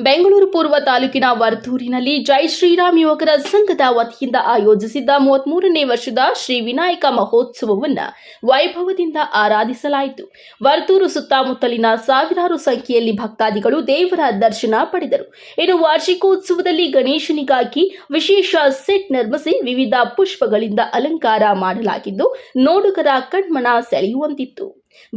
ಬೆಂಗಳೂರು ಪೂರ್ವ ತಾಲೂಕಿನ ವರ್ತೂರಿನಲ್ಲಿ ಜೈ ಶ್ರೀರಾಮ್ ಯುವಕರ ಸಂಘದ ವತಿಯಿಂದ ಆಯೋಜಿಸಿದ್ದ 33ನೇ ವರ್ಷದ ಶ್ರೀ ವಿನಾಯಕ ಮಹೋತ್ಸವವನ್ನು ವೈಭವದಿಂದ ಆರಾಧಿಸಲಾಯಿತು. ವರ್ತೂರು ಸುತ್ತಮುತ್ತಲಿನ ಸಾವಿರಾರು ಸಂಖ್ಯೆಯಲ್ಲಿ ಭಕ್ತಾದಿಗಳು ದೇವರ ದರ್ಶನ ಪಡೆದರು. ಇನ್ನು ವಾರ್ಷಿಕೋತ್ಸವದಲ್ಲಿ ಗಣೇಶನಿಗಾಗಿ ವಿಶೇಷ ಸೆಟ್ ನಿರ್ಮಿಸಿ ವಿವಿಧ ಪುಷ್ಪಗಳಿಂದ ಅಲಂಕಾರ ಮಾಡಲಾಗಿದ್ದು ನೋಡುಗರ ಕಣ್ಮನ ಸೆಳೆಯುವಂತಿತ್ತು.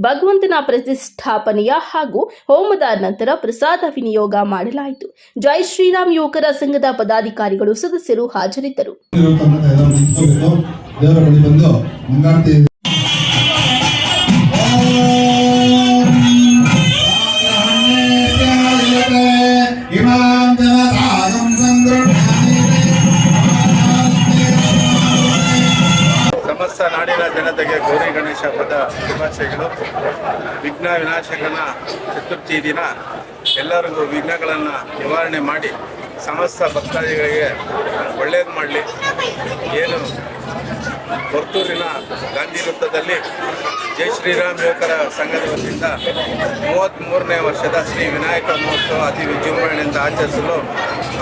ಭಗವಂತನ ಪ್ರತಿಷ್ಠಾಪನೆಯ ಹಾಗೂ ಹೋಮದ ನಂತರ ಪ್ರಸಾದ ವಿನಿಯೋಗ ಮಾಡಲಾಯಿತು. ಜೈ ಶ್ರೀರಾಮ್ ಯುವಕರ ಸಂಘದ ಪದಾಧಿಕಾರಿಗಳು ಸದಸ್ಯರು ಹಾಜರಿದ್ದರು. ಸಮಸ್ತ ನಾಡಿನ ಜನತೆಗೆ ಗೌರಿ ಗಣೇಶ ಹಬ್ಬದ ಶುಭಾಶಯಗಳು. ವಿಘ್ನ ವಿನಾಶಕನ ಚತುರ್ಥಿ ದಿನ ಎಲ್ಲರಿಗೂ ವಿಘ್ನಗಳನ್ನು ನಿವಾರಣೆ ಮಾಡಿ ಸಮಸ್ತ ಭಕ್ತಾದಿಗಳಿಗೆ ಒಳ್ಳೆಯದು ಮಾಡಲಿ. ಏನು ವರ್ತೂರಿನ ಗಾಂಧಿ ವೃತ್ತದಲ್ಲಿ ಜೈ ಶ್ರೀರಾಮ್ ಯುವಕರ ಸಂಘದ ವತಿಯಿಂದ 33ನೇ ವರ್ಷದ ಶ್ರೀ ವಿನಾಯಕ ಮಹೋತ್ಸವ ಅತಿ ವಿಜೃಂಭಣೆಯಿಂದ ಆಚರಿಸಲು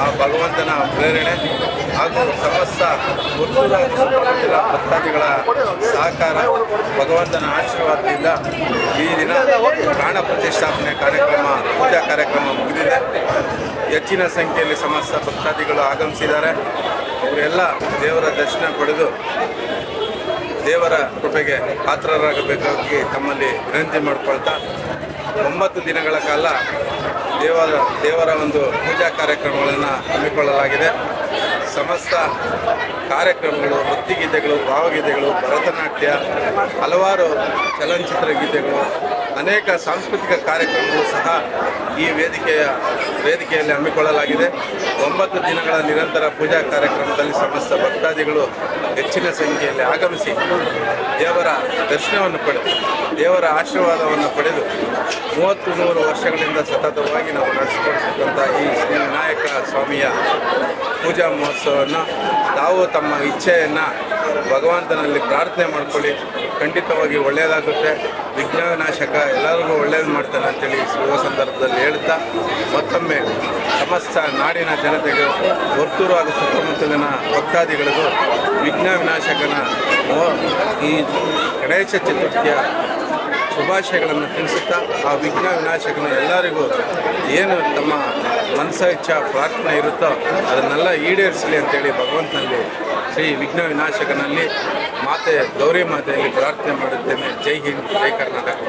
ಆ ಭಗವಂತನ ಪ್ರೇರಣೆ ಹಾಗೂ ಸಮಸ್ತ ವರ್ತೂರ ಸುತ್ತಮುತ್ತಲ ಭಕ್ತಾದಿಗಳ ಸಹಕಾರ ಭಗವಂತನ ಆಶೀರ್ವಾದದಿಂದ ಈ ದಿನ ಪ್ರಾಣ ಪ್ರತಿಷ್ಠಾಪನೆ ಕಾರ್ಯಕ್ರಮ ಪೂಜಾ ಕಾರ್ಯಕ್ರಮ ಮುಗಿದಿದೆ. ಹೆಚ್ಚಿನ ಸಂಖ್ಯೆಯಲ್ಲಿ ಸಮಸ್ತ ಭಕ್ತಾದಿಗಳು ಆಗಮಿಸಿದ್ದಾರೆ. ಅವರೆಲ್ಲ ದೇವರ ದರ್ಶನ ಪಡೆದು ದೇವರ ಕೃಪೆಗೆ ಪಾತ್ರರಾಗಬೇಕಾಗಿ ತಮ್ಮಲ್ಲಿ ವಿನಂತಿ ಮಾಡಿಕೊಳ್ತಾ 9 ದಿನಗಳ ಕಾಲ ದೇವರ ಒಂದು ಪೂಜಾ ಕಾರ್ಯಕ್ರಮಗಳನ್ನು ಹಮ್ಮಿಕೊಳ್ಳಲಾಗಿದೆ. ಸಮಸ್ತ ಕಾರ್ಯಕ್ರಮಗಳು, ಭಕ್ತಿಗೀತೆಗಳು, ಭಾವಗೀತೆಗಳು, ಭರತನಾಟ್ಯ, ಹಲವಾರು ಚಲನಚಿತ್ರ ಗೀತೆಗಳು, ಅನೇಕ ಸಾಂಸ್ಕೃತಿಕ ಕಾರ್ಯಕ್ರಮಗಳು ಸಹ ಈ ವೇದಿಕೆಯಲ್ಲಿ ಹಮ್ಮಿಕೊಳ್ಳಲಾಗಿದೆ. 9 ದಿನಗಳ ನಿರಂತರ ಪೂಜಾ ಕಾರ್ಯಕ್ರಮದಲ್ಲಿ ಸಮಸ್ತ ಭಕ್ತಾದಿಗಳು ಹೆಚ್ಚಿನ ಸಂಖ್ಯೆಯಲ್ಲಿ ಆಗಮಿಸಿ ದೇವರ ದರ್ಶನವನ್ನು ಪಡೆದು ದೇವರ ಆಶೀರ್ವಾದವನ್ನು ಪಡೆದು 33 ವರ್ಷಗಳಿಂದ ಸತತವಾಗಿ ನಾವು ನಡೆಸಿಕೊಡ್ತಕ್ಕಂಥ ಈ ಶ್ರೀ ವಿನಾಯಕ ಸ್ವಾಮಿಯ ಪೂಜಾ ಮಹೋತ್ಸವವನ್ನು ತಾವು ತಮ್ಮ ಇಚ್ಛೆಯನ್ನು ಭಗವಂತನಲ್ಲಿ ಪ್ರಾರ್ಥನೆ ಮಾಡಿಕೊಳ್ಳಿ. ಖಂಡಿತವಾಗಿ ಒಳ್ಳೆಯದಾಗುತ್ತೆ. ವಿಘ್ನ ವಿನಾಶಕ ಎಲ್ಲರಿಗೂ ಒಳ್ಳೆಯದು ಮಾಡ್ತಾನೆ ಅಂತೇಳಿ ಶುಭ ಸಂದರ್ಭದಲ್ಲಿ ಹೇಳ್ತಾ ಮತ್ತೊಮ್ಮೆ ಸಮಸ್ತ ನಾಡಿನ ಜನತೆಗೆ ವರ್ತೂರು ಹಾಗೂ ಸುತ್ತಮುತ್ತಲಿನ ಭಕ್ತಾದಿಗಳಿಗೂ ವಿಘ್ನ ವಿನಾಶಕನ ಈ ಗಣೇಶ ಚತುರ್ಥಿಯ ಶುಭಾಶಯಗಳನ್ನು ತಿಳಿಸುತ್ತಾ ಆ ವಿಘ್ನ ವಿನಾಶಕನ ಎಲ್ಲರಿಗೂ ಏನು ತಮ್ಮ ಮನಸ ಇಚ್ಛಾ ಪ್ರಾರ್ಥನೆ ಇರುತ್ತೋ ಅದನ್ನೆಲ್ಲ ಈಡೇರಿಸಲಿ ಅಂತೇಳಿ ಭಗವಂತನಲ್ಲಿ ಶ್ರೀ ವಿಘ್ನ ವಿನಾಶಕನಲ್ಲಿ ಮಾತೆ ಗೌರಿ ಮಾತೆಯಲ್ಲಿ ಪ್ರಾರ್ಥನೆ ಮಾಡುತ್ತೇನೆ. ಜೈ ಹಿಂದ್, ಜೈ ಕರ್ನಾಟಕ.